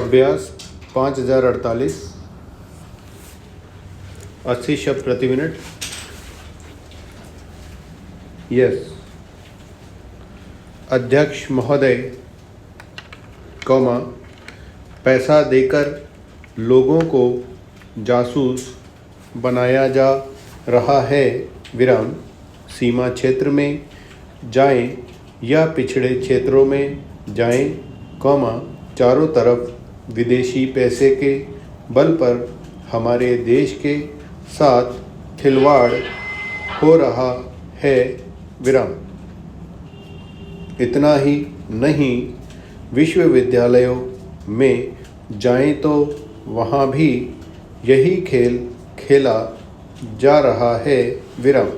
अभ्यास 5048 80 शब्द प्रति मिनट। यस। अध्यक्ष महोदय, पैसा देकर लोगों को जासूस बनाया जा रहा है, विराम। सीमा क्षेत्र में जाएं या पिछड़े क्षेत्रों में जाएं, चारों तरफ विदेशी पैसे के बल पर हमारे देश के साथ खिलवाड़ हो रहा है, विराम। इतना ही नहीं, विश्वविद्यालयों में जाएं तो वहाँ भी यही खेल खेला जा रहा है, विराम।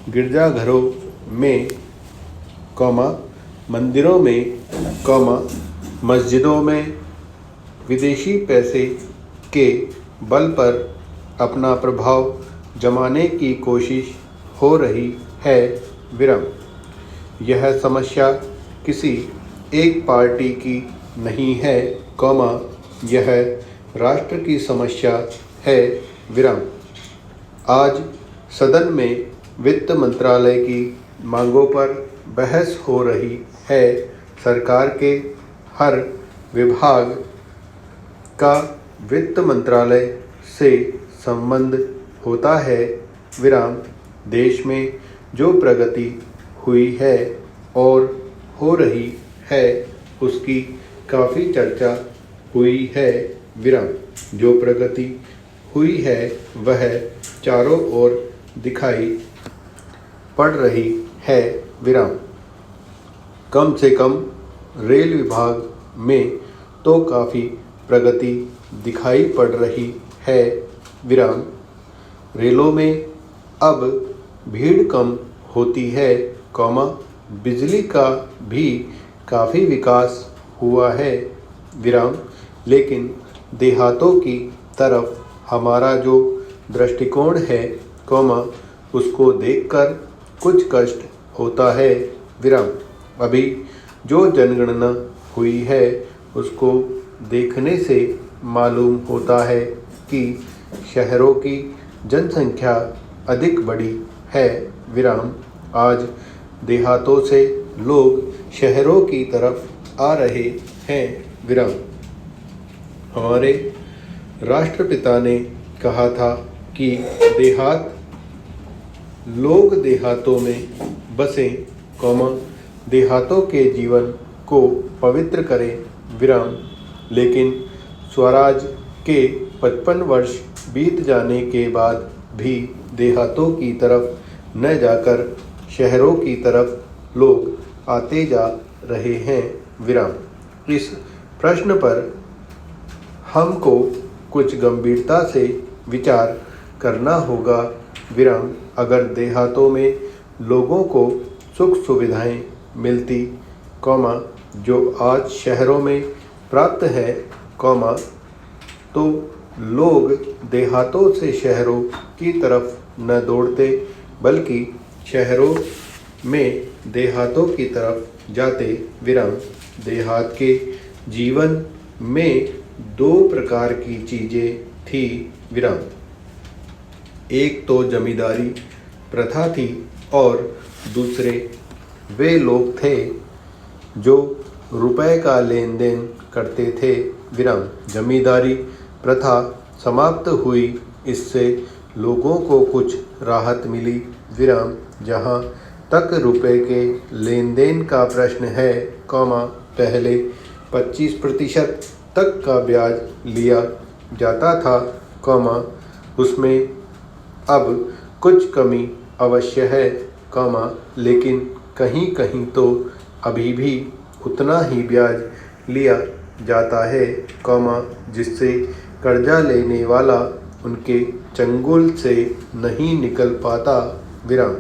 गिरजाघरों में, मंदिरों में, मस्जिदों में विदेशी पैसे के बल पर अपना प्रभाव जमाने की कोशिश हो रही है, विराम। यह समस्या किसी एक पार्टी की नहीं है, यह राष्ट्र की समस्या है, विराम। आज सदन में वित्त मंत्रालय की मांगों पर बहस हो रही है। सरकार के हर विभाग का वित्त मंत्रालय से संबंध होता है, विराम। देश में जो प्रगति हुई है और हो रही है, उसकी काफ़ी चर्चा हुई है, विराम। जो प्रगति हुई है वह चारों ओर दिखाई पड़ रही है, विराम। कम से कम रेल विभाग में तो काफ़ी प्रगति दिखाई पड़ रही है, विराम। रेलों में अब भीड़ कम होती है, बिजली का भी काफ़ी विकास हुआ है, विराम। लेकिन देहातों की तरफ हमारा जो दृष्टिकोण है, उसको देखकर कुछ कष्ट होता है, विराम। अभी जो जनगणना हुई है उसको देखने से मालूम होता है कि शहरों की जनसंख्या अधिक बड़ी है, विराम। आज देहातों से लोग शहरों की तरफ आ रहे हैं, विराम। हमारे राष्ट्रपिता ने कहा था कि लोग देहातों में बसें, देहातों के जीवन को पवित्र करें, विराम। लेकिन स्वराज के 55 वर्ष बीत जाने के बाद भी देहातों की तरफ न जाकर शहरों की तरफ लोग आते जा रहे हैं, विराम। इस प्रश्न पर हमको कुछ गंभीरता से विचार करना होगा, विराम। अगर देहातों में लोगों को सुख सुविधाएं मिलती, जो आज शहरों में प्राप्त है, तो लोग देहातों से शहरों की तरफ न दौड़ते, बल्कि शहरों में देहातों की तरफ जाते, विराम। देहात के जीवन में दो प्रकार की चीज़ें थी, विराम। एक तो जमींदारी प्रथा थी और दूसरे वे लोग थे जो रुपए का लेन देन करते थे, विराम। जमींदारी प्रथा समाप्त हुई, इससे लोगों को कुछ राहत मिली, विराम। जहाँ तक रुपए के लेन देन का प्रश्न है, पहले 25% तक का ब्याज लिया जाता था, उसमें अब कुछ कमी अवश्य है, लेकिन कहीं कहीं तो अभी भी उतना ही ब्याज लिया जाता है, जिससे कर्जा लेने वाला उनके चंगुल से नहीं निकल पाता, विराम।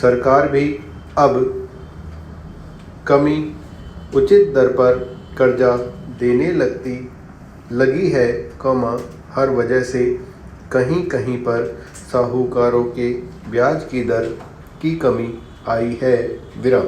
सरकार भी अब कमी उचित दर पर कर्जा देने लगी है, हर वजह से कहीं कहीं पर साहूकारों के ब्याज की दर की कमी आई है, विराम।